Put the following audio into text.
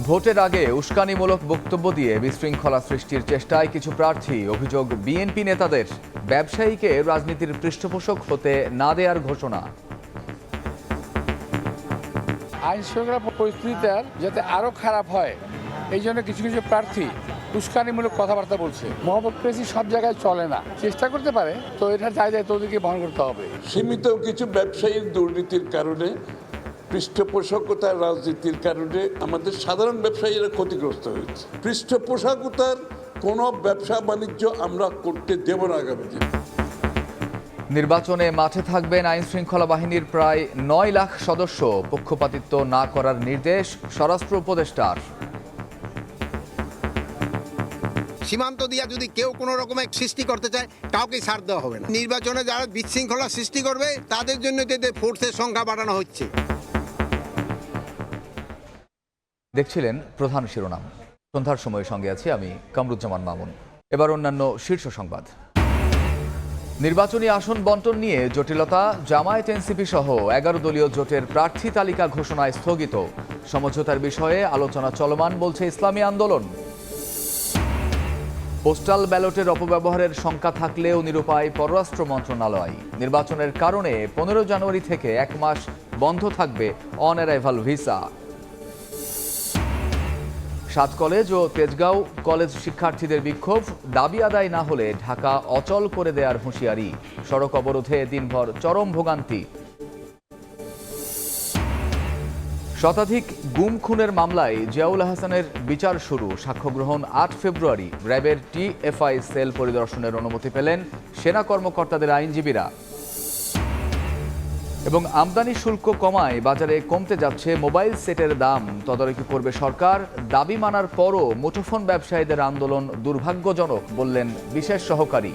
ভোটের আগে উস্কানিমূলক বক্তব্য দিয়ে বিশৃঙ্খলা সৃষ্টির চেষ্টায় কিছু প্রার্থী। অভিযোগ বিএনপি নেতাদের ব্যবসায়ীকে রাজনীতির পৃষ্ঠপোষক হতে না দেওয়ার ঘোষণা। আইন শৃঙ্খলা পরিস্থিতিটা যাতে আরো খারাপ হয় এই জন্য কিছু কিছু প্রার্থী উস্কানিমূলক কথাবার্তা বলছে। মহব্বতপ্রেসি সব জায়গায় চলে না, চেষ্টা করতে পারে, তো এটা দায়িত্ব ওদেরকে বহন করতে হবে। সীমিত কিছু ব্যবসায়ীর দুর্নীতির কারণে, পৃষ্ঠপোষকতার রাজনীতির কারণে আমাদের সাধারণ ব্যবসায়ীরা ক্ষতিগ্রস্ত হয়েছে। পৃষ্ঠপোষকতার কোনো ব্যবসা বাণিজ্য আমরা করতে দেব না আগামী দিনে। নির্বাচনে মাঠে থাকবেন আইন শৃঙ্খলা বাহিনীর প্রায় 9 লাখ সদস্য। পক্ষপাতিত্ব না করার নির্দেশ স্বরাষ্ট্র উপদেষ্টার। সীমান্ত দিয়া যদি কেউ কোনো রকমের সৃষ্টি করতে চায় কাউকে ছাড় দেওয়া হবে না। নির্বাচনে যারা বিশৃঙ্খলা সৃষ্টি করবে তাদের জন্য ফোর্সের সংখ্যা বাড়ানো হচ্ছে। দেখছিলেন প্রধান শিরোনাম। সন্ধ্যার সময়ের সঙ্গে আছি আমি কামরুজ্জামান মামুন। এবার অন্যান্য শীর্ষ সংবাদ। নির্বাচনী আসন বন্টন নিয়ে জটিলতা। জামায়াত এনসিপি সহ 11 দলীয় জোটের প্রার্থী তালিকা ঘোষণায় স্থগিত। সমঝোতার বিষয়ে আলোচনা চলমান বলছে ইসলামী আন্দোলন। পোস্টাল ব্যালটের অপব্যবহারের শঙ্কা থাকলেও নিরুপায় পররাষ্ট্র মন্ত্রণালয়। নির্বাচনের কারণে 15 জানুয়ারি থেকে 1 মাস বন্ধ থাকবে অন অ্যারাইভাল ভিসা। 7 কলেজ ও তেজগাঁও কলেজ শিক্ষার্থীদের বিক্ষোভ। দাবি আদায় না হলে ঢাকা অচল করে দেওয়ার হুঁশিয়ারি। সড়ক অবরোধে দিনভর চরম ভোগান্তি। শতাধিক গুম খুনের মামলায় জিয়াউল হাসানের বিচার শুরু। সাক্ষ্য গ্রহণ 8 ফেব্রুয়ারি। র্যাবের টিএফআই সেল পরিদর্শনের অনুমতি পেলেন সেনা কর্মকর্তাদের আইনজীবীরা। এবং আমদানি শুল্ক কমায় বাজারে কমতে যাচ্ছে মোবাইল সেটের দাম। তদারকি করবে সরকার। দাবি মানার পরও মুঠোফোন ব্যবসায়ীদের আন্দোলন দুর্ভাগ্যজনক বললেন বিশেষ সহকারী।